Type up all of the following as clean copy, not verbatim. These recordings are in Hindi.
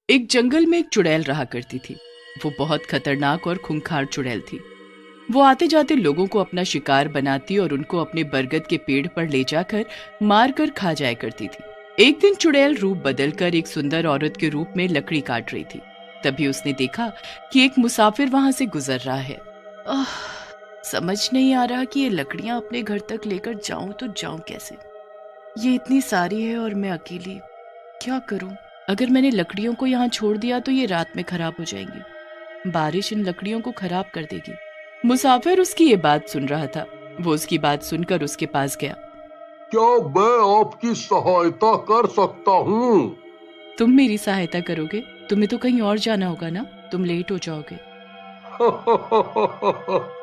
एक जंगल में एक चुड़ैल रहा करती थी। वो बहुत खतरनाक और खूंखार चुड़ैल थी। वो आते जाते लोगों को अपना शिकार बनाती और उनको अपने बरगद के पेड़ पर ले जाकर मार कर खा जाया करती थी। एक दिन चुड़ैल रूप बदलकर एक सुंदर औरत के रूप में लकड़ी काट रही थी। तभी उसने देखा कि एक मुसाफिर वहां से गुजर रहा है। आह, समझ नहीं आ रहा कि ये लकड़ियां अपने घर तक लेकर जाऊं तो जाऊं कैसे। ये इतनी सारी है और मैं अकेली क्या करूं। अगर मैंने लकड़ियों को यहाँ छोड़ दिया तो ये रात में खराब हो जाएंगी। बारिश इन लकड़ियों को खराब कर देगी। मुसाफिर उसकी ये बात सुन रहा था। वो उसकी बात सुनकर उसके पास गया। क्या मैं आपकी सहायता कर सकता हूँ? तुम मेरी सहायता करोगे? तुम्हें तो कहीं और जाना होगा ना, तुम लेट हो जाओगे।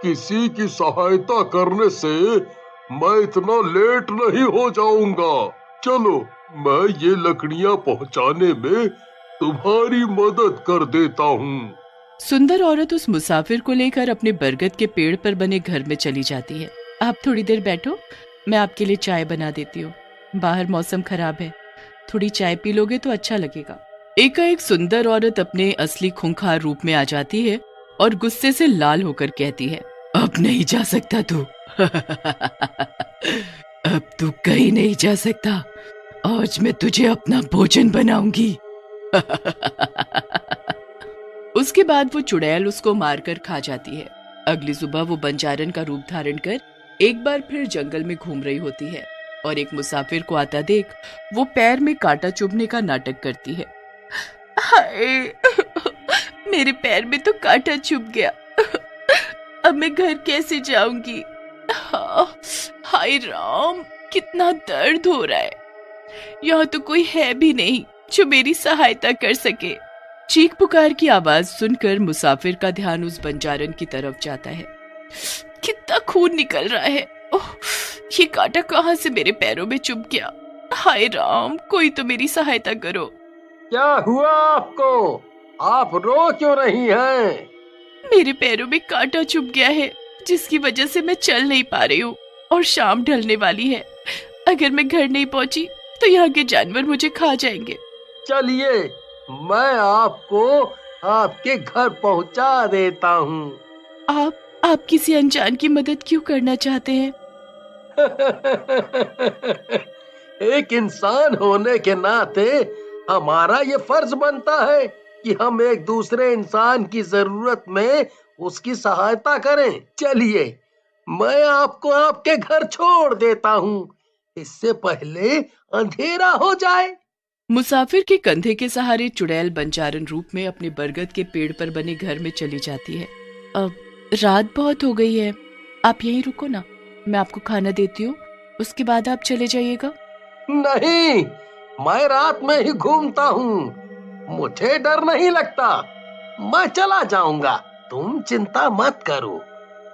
किसी की सहायता करने से मैं इतना लेट नहीं हो जाऊंगा। चलो, मैं ये लकड़ियाँ पहुँचाने में तुम्हारी मदद कर देता हूँ। सुंदर औरत उस मुसाफिर को लेकर अपने बरगद के पेड़ पर बने घर में चली जाती है। आप थोड़ी देर बैठो, मैं आपके लिए चाय बना देती हूँ। बाहर मौसम खराब है, थोड़ी चाय पी लोगे तो अच्छा लगेगा। एकाएक सुंदर औरत अपने असली खूंखार रूप में आ जाती है और गुस्से से लाल होकर कहती है, अब नहीं जा सकता तू। अब तू कहीं नहीं जा सकता। आज मैं तुझे अपना भोजन बनाऊंगी। उसके बाद वो चुड़ैल उसको मारकर खा जाती है। अगली सुबह वो बंजारन का रूप धारण कर एक बार फिर जंगल में घूम रही होती है और एक मुसाफिर को आता देख वो पैर में कांटा चुभने का नाटक करती है। हाय, मेरे पैर में तो कांटा चुभ गया। अब मैं घर कैसे जाऊंगी? हाय राम, कितना दर्द हो रहा है। यहाँ तो कोई है भी नहीं जो मेरी सहायता कर सके। चीख पुकार की आवाज सुनकर मुसाफिर का ध्यान उस बंजारन की तरफ जाता है। कितना खून निकल रहा है। ओह, ये कांटा कहाँ से मेरे पैरों में चुभ गया। हाय राम, कोई तो मेरी सहायता करो। क्या हुआ आपको? आप रो क्यों रही हैं? मेरे पैरों में कांटा चुभ गया है, जिसकी वजह से मैं चल नहीं पा रही हूँ और शाम ढलने वाली है। अगर मैं घर नहीं पहुँची तो यहाँ के जानवर मुझे खा जाएंगे। चलिए, मैं आपको आपके घर पहुंचा देता हूँ। आप किसी अनजान की मदद क्यों करना चाहते हैं? एक इंसान होने के नाते हमारा ये फर्ज बनता है कि हम एक दूसरे इंसान की जरूरत में उसकी सहायता करें। चलिए, मैं आपको आपके घर छोड़ देता हूँ, इससे पहले अंधेरा हो जाए। मुसाफिर के कंधे के सहारे चुड़ैल बंजारन रूप में अपने बरगद के पेड़ पर बने घर में चली जाती है। अब रात बहुत हो गई है, आप यहीं रुको ना, मैं आपको खाना देती हूँ, उसके बाद आप चले जाइएगा। नहीं, मैं रात में ही घूमता हूँ, मुझे डर नहीं लगता। मैं चला जाऊंगा, तुम चिंता मत करो।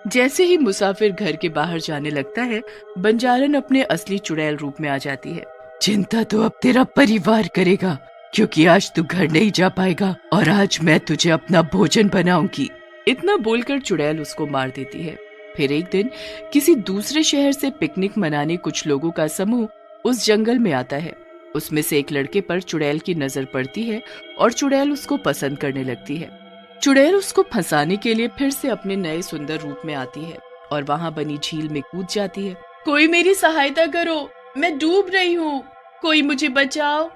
जैसे ही मुसाफिर घर के बाहर जाने लगता है, बंजारन अपने असली चुड़ैल रूप में आ जाती है। चिंता तो अब तेरा परिवार करेगा, क्योंकि आज तू घर नहीं जा पाएगा और आज मैं तुझे अपना भोजन बनाऊंगी। इतना बोलकर चुड़ैल उसको मार देती है। फिर एक दिन किसी दूसरे शहर से पिकनिक मनाने कुछ लोगों का समूह उस जंगल में आता है। उसमें से एक लड़के पर चुड़ैल की नजर पड़ती है और चुड़ैल उसको पसंद करने लगती है। चुड़ैल उसको फंसाने के लिए फिर से अपने नए सुंदर रूप में आती है और वहाँ बनी झील में कूद जाती है। कोई मेरी सहायता करो, मैं डूब रही हूँ, कोई मुझे बचाओ,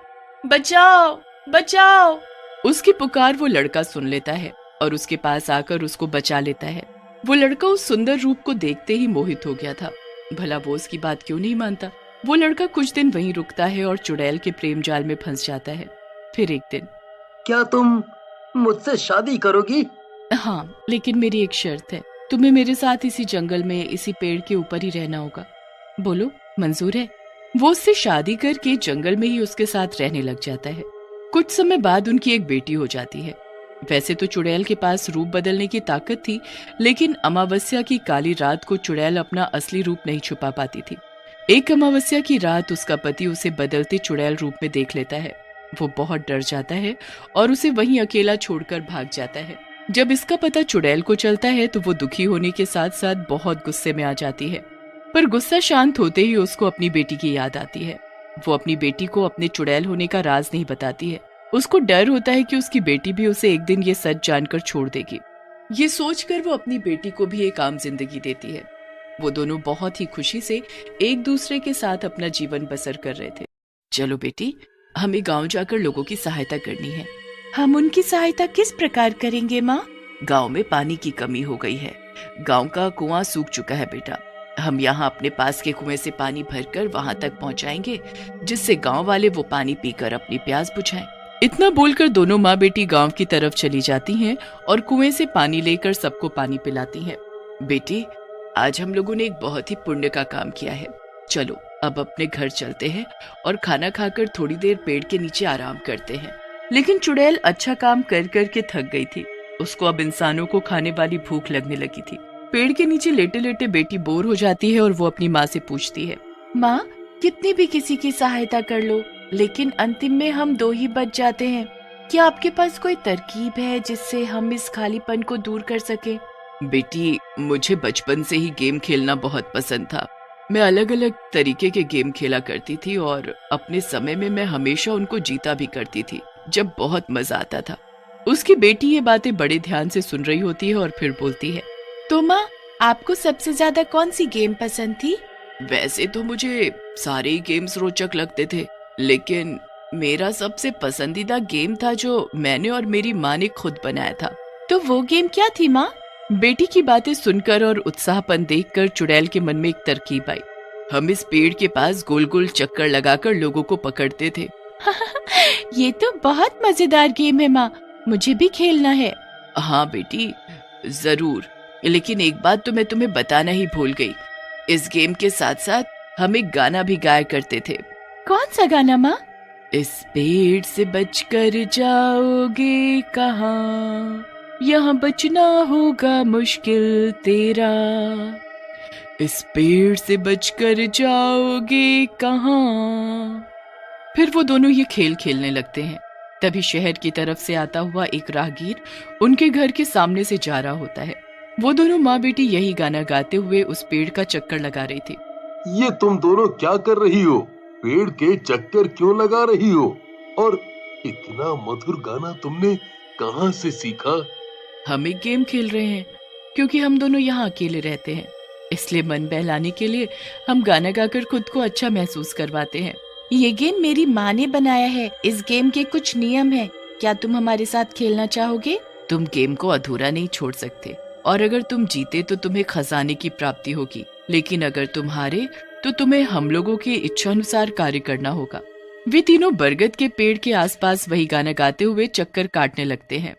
बचाओ, बचाओ। उसकी पुकार वो लड़का सुन लेता है और उसके पास आकर उसको बचा लेता है। वो लड़का उस सुंदर रूप को देखते ही मोहित हो गया था। भला वो उसकी बात क्यों नहीं मानता। वो लड़का कुछ दिन वहीं रुकता है और चुड़ैल के प्रेम जाल में फंस जाता है। फिर एक दिन, क्या तुम मुझसे शादी करोगी? हाँ, लेकिन मेरी एक शर्त है, तुम्हें मेरे साथ इसी जंगल में इसी पेड़ के ऊपर ही रहना होगा। बोलो, मंजूर है? वो उससे शादी करके जंगल में ही उसके साथ रहने लग जाता है। कुछ समय बाद उनकी एक बेटी हो जाती है। वैसे तो चुड़ैल के पास रूप बदलने की ताकत थी, लेकिन अमावस्या की काली रात को चुड़ैल अपना असली रूप नहीं छुपा पाती थी। एक अमावस्या की रात उसका पति उसे बदलते चुड़ैल रूप में देख लेता है। वो बहुत डर जाता है और उसे वहीं अकेला छोड़कर भाग जाता है। जब इसका पता चुड़ैल को चलता है तो वो दुखी होने के साथ साथ बहुत गुस्से में आ जाती है। पर गुस्सा शांत होते ही उसको अपनी बेटी की याद आती है। वो अपनी बेटी को अपने चुड़ैल होने का राज नहीं बताती है उसको डर होता है कि उसकी बेटी भी उसे एक दिन ये सच जानकर छोड़ देगी। ये सोचकर वो अपनी बेटी को भी एक आम जिंदगी देती है। वो दोनों बहुत ही खुशी से एक दूसरे के साथ अपना जीवन बसर कर रहे थे। चलो बेटी, हमें गांव जाकर लोगों की सहायता करनी है। हम उनकी सहायता किस प्रकार करेंगे माँ? गांव में पानी की कमी हो गई है। गांव का कुआं सूख चुका है बेटा। हम यहाँ अपने पास के कुएं से पानी भरकर वहां तक पहुंचाएंगे, जिससे गांव वाले वो पानी पीकर अपनी प्यास बुझाएं। इतना बोलकर दोनों माँ बेटी गांव की तरफ चली जाती हैं और कुएं से पानी लेकर सबको पानी पिलाती हैं। बेटी, आज हम लोगों ने एक बहुत ही पुण्य का काम किया है। चलो अब अपने घर चलते हैं और खाना खाकर थोड़ी देर पेड़ के नीचे आराम करते हैं। लेकिन चुड़ैल अच्छा काम कर कर के थक गई थी। उसको अब इंसानों को खाने वाली भूख लगने लगी थी। पेड़ के नीचे लेटे लेटे बेटी बोर हो जाती है और वो अपनी माँ से पूछती है, माँ, कितनी भी किसी की सहायता कर लो, लेकिन अंतिम में हम दो ही बच जाते हैं। क्या आपके पास कोई तरकीब है जिससे हम इस खालीपन को दूर कर सके? बेटी, मुझे बचपन से ही गेम खेलना बहुत पसंद था। मैं अलग अलग तरीके के गेम खेला करती थी और अपने समय में मैं हमेशा उनको जीता भी करती थी, जब बहुत मजा आता था। उसकी बेटी ये बातें बड़े ध्यान से सुन रही होती है और फिर बोलती है, तो माँ, आपको सबसे ज्यादा कौन सी गेम पसंद थी? वैसे तो मुझे सारे ही गेम्स रोचक लगते थे, लेकिन मेरा सबसे पसंदीदा गेम था जो मैंने और मेरी माँ ने खुद बनाया था। तो वो गेम क्या थी माँ? बेटी की बातें सुनकर और उत्साहपन देखकर चुड़ैल के मन में एक तरकीब आई। हम इस पेड़ के पास गोल गोल चक्कर लगाकर लोगों को पकड़ते थे। ये तो बहुत मजेदार गेम है माँ, मुझे भी खेलना है। हाँ बेटी, जरूर, लेकिन एक बात तो मैं तुम्हें बताना ही भूल गई। इस गेम के साथ साथ हम एक गाना भी गाया करते थे। कौन सा गाना माँ? इस पेड़ से बचकर जाओगे कहाँ, यहाँ बचना होगा मुश्किल तेरा। इस पेड़ से बचकर जाओगे कहाँ। फिर वो दोनों ये खेल खेलने लगते हैं। तभी शहर की तरफ से आता हुआ एक राहगीर उनके घर के सामने से जा रहा होता है। वो दोनों माँ बेटी यही गाना गाते हुए उस पेड़ का चक्कर लगा रही थी। ये तुम दोनों क्या कर रही हो? पेड़ के चक्कर क्यों लगा रही हो? और इतना मधुर गाना तुमने कहाँ से सीखा? हम एक गेम खेल रहे हैं, क्योंकि हम दोनों यहाँ अकेले रहते हैं, इसलिए मन बहलाने के लिए हम गाना गाकर खुद को अच्छा महसूस करवाते हैं। ये गेम मेरी माँ ने बनाया है। इस गेम के कुछ नियम है, क्या तुम हमारे साथ खेलना चाहोगे? तुम गेम को अधूरा नहीं छोड़ सकते, और अगर तुम जीते तो तुम्हें खजाने की प्राप्ति होगी, लेकिन अगर तुम हारे तो तुम्हें हम लोगों की इच्छानुसार कार्य करना होगा। वे तीनों बरगद के पेड़ के आसपास वही गाना गाते हुए चक्कर काटने लगते हैं,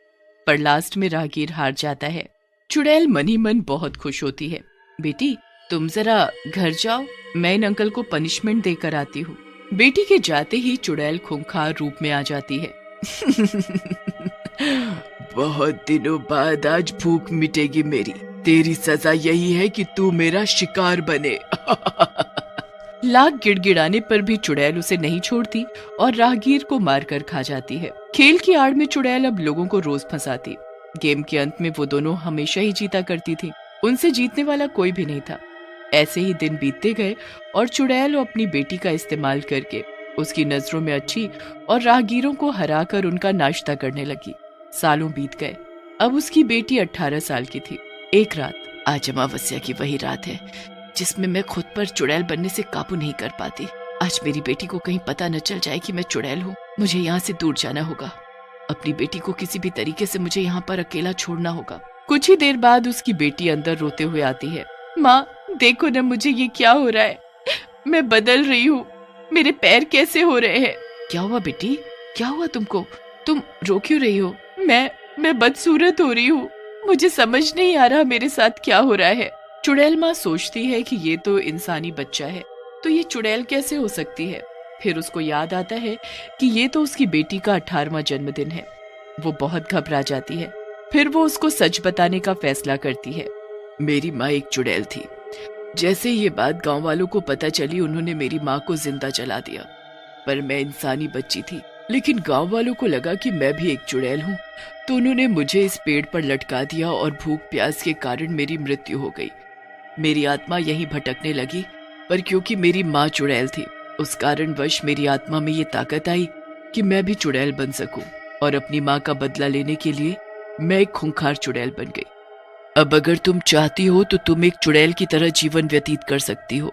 पर लास्ट में राहगीर हार जाता है। चुड़ैल मन ही मन बहुत खुश होती है। बेटी, तुम जरा घर जाओ, मैं इन अंकल को पनिशमेंट देकर आती हूँ। बेटी के जाते ही चुड़ैल खूंखार रूप में आ जाती है। बहुत दिनों बाद आज भूख मिटेगी मेरी। तेरी सजा यही है कि तू मेरा शिकार बने। लाख गिड़गिड़ाने पर भी चुड़ैल उसे नहीं छोड़ती और राहगीर को मारकर खा जाती है। खेल की आड़ में चुड़ैल अब लोगों को रोज फंसाती। गेम के अंत में वो दोनों हमेशा ही जीता करती थी, उनसे जीतने वाला कोई भी नहीं था। ऐसे ही दिन बीतते गए और चुड़ैल अपनी बेटी का इस्तेमाल करके उसकी नजरों में अच्छी और राहगीरों को हराकर उनका नाश्ता करने लगी। सालों बीत गए। अब उसकी बेटी 18 साल की थी। एक रात, आज अमावस्या की वही रात है जिसमें मैं खुद पर चुड़ैल बनने से काबू नहीं कर पाती। आज मेरी बेटी को कहीं पता न चल जाए कि मैं चुड़ैल हूँ। मुझे यहाँ से दूर जाना होगा। अपनी बेटी को किसी भी तरीके से मुझे यहाँ पर अकेला छोड़ना होगा। कुछ ही देर बाद उसकी बेटी अंदर रोते हुए आती है। माँ, देखो न, मुझे ये क्या हो रहा है। मैं बदल रही हूँ, मेरे पैर कैसे हो रहे हैं। क्या हुआ बेटी, क्या हुआ तुमको? तुम रो क्यों रही हो? मैं बदसूरत हो रही हूँ। मुझे समझ नहीं आ रहा मेरे साथ क्या हो रहा है। चुड़ैल माँ सोचती है कि ये तो इंसानी बच्चा है, तो ये चुड़ैल कैसे हो सकती है। फिर उसको याद आता है कि ये तो उसकी बेटी का 18वां जन्मदिन है। वो बहुत घबरा जाती है। फिर वो उसको सच बताने का फैसला करती है। मेरी माँ एक चुड़ैल थी। जैसे ये बात गांव वालों को पता चली, उन्होंने मेरी माँ को जिंदा जला दिया। पर मैं इंसानी बच्ची थी, लेकिन गांव वालों को लगा कि मैं भी एक चुड़ैल हूँ, तो उन्होंने मुझे इस पेड़ पर लटका दिया और भूख प्यास के कारण मेरी मृत्यु हो गई। मेरी आत्मा यहीं भटकने लगी, पर क्योंकि मेरी माँ चुड़ैल थी, उस कारणवश मेरी आत्मा में ये ताकत आई कि मैं भी चुड़ैल बन सकूं और अपनी माँ का बदला लेने के लिए मैं एक खूंखार चुड़ैल बन गई। अब अगर तुम चाहती हो तो तुम एक चुड़ैल की तरह जीवन व्यतीत कर सकती हो,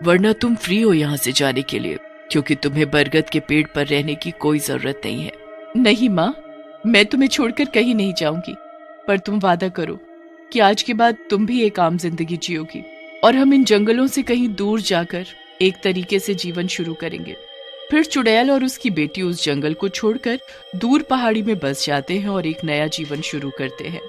वरना तुम फ्री हो यहाँ से जाने के लिए, क्योंकि तुम्हें बरगद के पेड़ पर रहने की कोई जरूरत नहीं है। नहीं माँ, मैं तुम्हें छोड़कर कहीं नहीं जाऊंगी, पर तुम वादा करो कि आज के बाद तुम भी एक आम जिंदगी जियोगी और हम इन जंगलों से कहीं दूर जाकर एक तरीके से जीवन शुरू करेंगे। फिर चुड़ैल और उसकी बेटी उस जंगल को छोड़कर दूर पहाड़ी में बस जाते हैं और एक नया जीवन शुरू करते हैं।